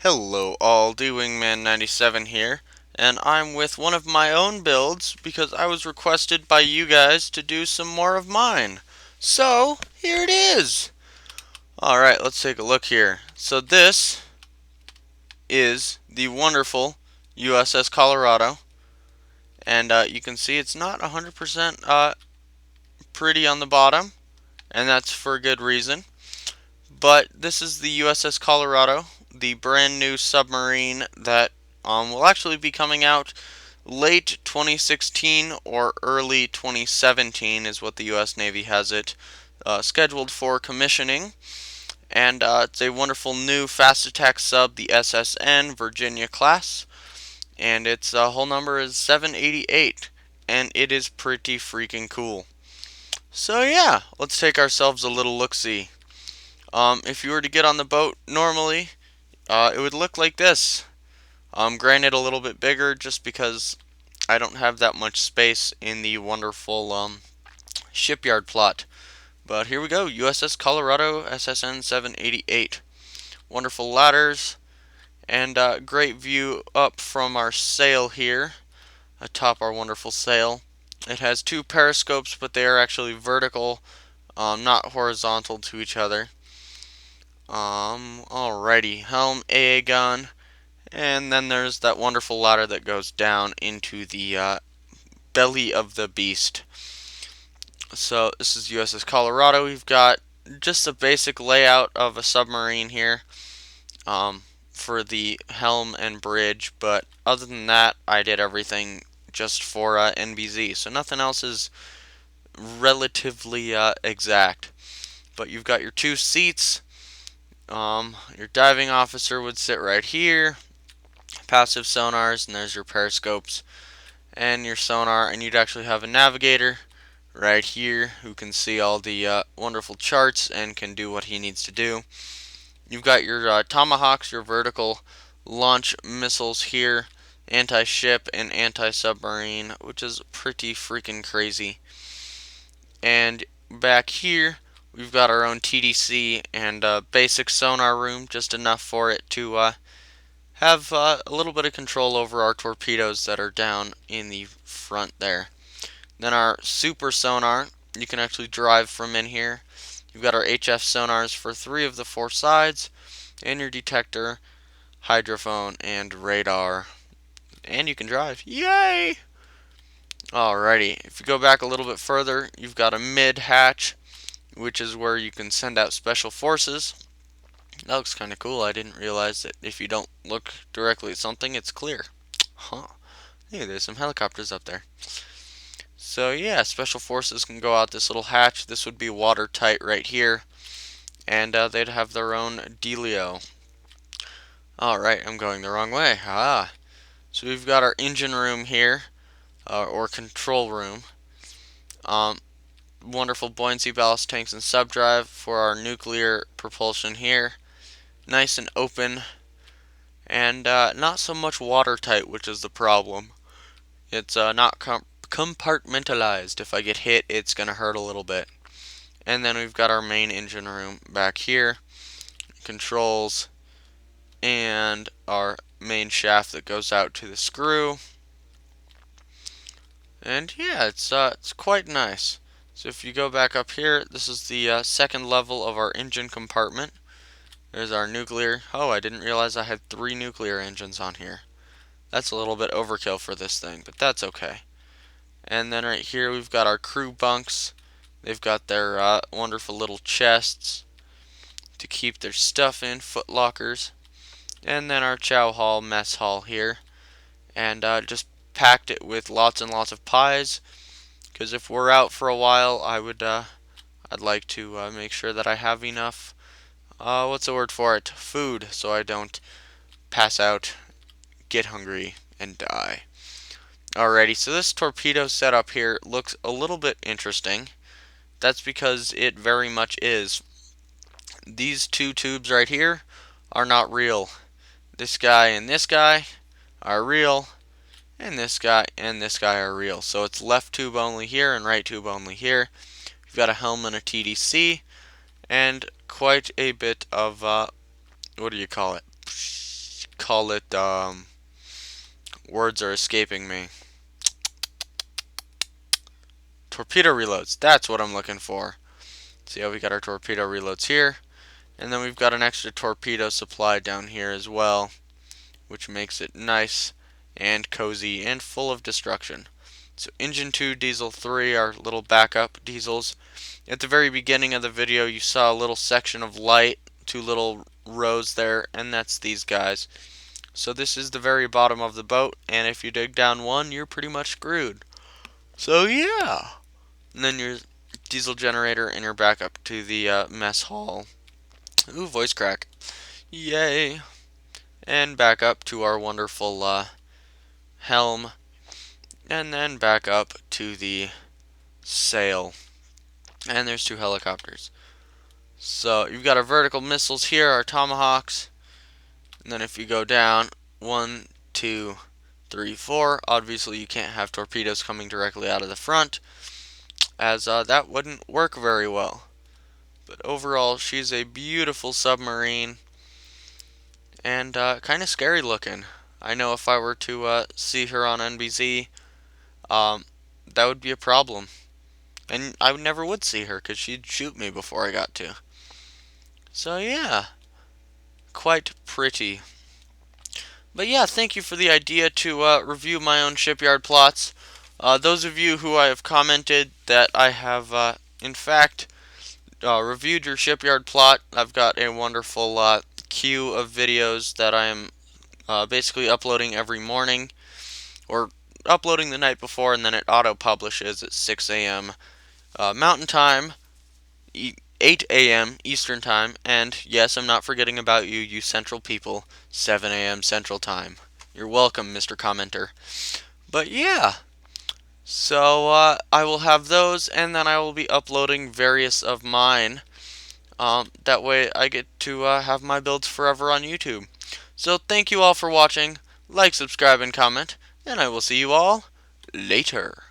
Hello all, DWINGMAN97 here, and I'm with one of my own builds because I was requested by you guys to do some more of mine. So, here it is! Alright, let's take a look here. So this is the wonderful USS Colorado, and you can see it's not 100% pretty on the bottom, and that's for a good reason. But this is the USS Colorado, the brand new submarine that will actually be coming out late 2016 or early 2017 is what the U.S. Navy has it scheduled for commissioning. And it's a wonderful new fast attack sub, the SSN Virginia class. And its hull number is 788. And it is pretty freaking cool. So yeah, let's take ourselves a little look-see. If you were to get on the boat normally, it would look like this. Granted, a little bit bigger just because I don't have that much space in the wonderful shipyard plot. But here we go, USS Colorado SSN 788. Wonderful ladders and great view up from our sail here, atop our wonderful sail. It has two periscopes, but they are actually vertical, not horizontal to each other. Alrighty, helm, AA gun, and then there's that wonderful ladder that goes down into the belly of the beast. So this is USS Colorado. We've got just a basic layout of a submarine here for the helm and bridge, but other than that, I did everything just for NBZ, so nothing else is relatively exact. But you've got your two seats. Your diving officer would sit right here. Passive sonars, and there's your periscopes and your sonar, and you'd actually have a navigator right here who can see all the wonderful charts and can do what he needs to do. You've got your tomahawks, your vertical launch missiles here, anti-ship and anti-submarine, which is pretty freaking crazy. And back here we've got our own TDC and basic sonar room, just enough for it to have a little bit of control over our torpedoes that are down in the front there. Then our super sonar, you can actually drive from in here. You've got our HF sonars for 3 of the 4 sides, and your detector, hydrophone, and radar. And you can drive. Yay! Alrighty, if you go back a little bit further, you've got a mid hatch, which is where you can send out special forces. That looks kind of cool. I didn't realize that if you don't look directly at something, it's clear. Huh. Hey, there's some helicopters up there. So yeah, special forces can go out this little hatch. This would be watertight right here. And they'd have their own dealio. Alright, I'm going the wrong way. So we've got our engine room here, or control room. Wonderful buoyancy ballast tanks and subdrive for our nuclear propulsion here. Nice and open, and not so much watertight, which is the problem. It's not compartmentalized. If I get hit, it's going to hurt a little bit. And then we've got our main engine room back here, controls, and our main shaft that goes out to the screw. And yeah, it's quite nice. So if you go back up here, this is the second level of our engine compartment. There's our nuclear. Oh, I didn't realize I had 3 nuclear engines on here. That's a little bit overkill for this thing, but that's okay. And then right here we've got our crew bunks. They've got their wonderful little chests to keep their stuff in, foot lockers. And then our chow hall, mess hall here. And just packed it with lots and lots of pies, because if we're out for a while, I'd like to make sure that I have enough what's the word for it? Food, so I don't pass out, get hungry, and die. Alrighty, so this torpedo setup here looks a little bit interesting. That's because it very much is. These 2 tubes right here are not real. This guy and this guy are real, and this guy are real. So it's left tube only here and right tube only here. You've got a helm and a TDC, and quite a bit of what do you call it? call it, words are escaping me. Torpedo reloads, that's what I'm looking for. See how we got our torpedo reloads here, and then we've got an extra torpedo supply down here as well, which makes it nice and cozy and full of destruction. So engine 2, diesel 3 are little backup diesels. At the very beginning of the video you saw a little section of light, 2 little rows there, and that's these guys. So this is the very bottom of the boat, and if you dig down one, you're pretty much screwed. So yeah. And then your diesel generator and your backup to the mess hall. Ooh, voice crack. Yay. And back up to our wonderful helm. And then back up to the sail. And there's 2 helicopters. So you've got our vertical missiles here, our tomahawks. And then if you go down, 1, 2, 3, 4. Obviously you can't have torpedoes coming directly out of the front, as that wouldn't work very well. But overall, she's a beautiful submarine, and kind of scary looking. I know if I were to see her on NBC, that would be a problem. And I never would see her, because she'd shoot me before I got to. So yeah, quite pretty. But yeah, thank you for the idea to review my own shipyard plots. Those of you who I have commented that I have, in fact, reviewed your shipyard plot, I've got a wonderful queue of videos that I am basically uploading every morning, or uploading the night before, and then it auto-publishes at 6 a.m. Mountain Time, 8 a.m. Eastern Time, and yes, I'm not forgetting about you, you Central people, 7 a.m. Central Time. You're welcome, Mr. Commenter. But yeah, so I will have those, and then I will be uploading various of mine. That way I get to have my builds forever on YouTube. So thank you all for watching. Like, subscribe, and comment, and I will see you all later.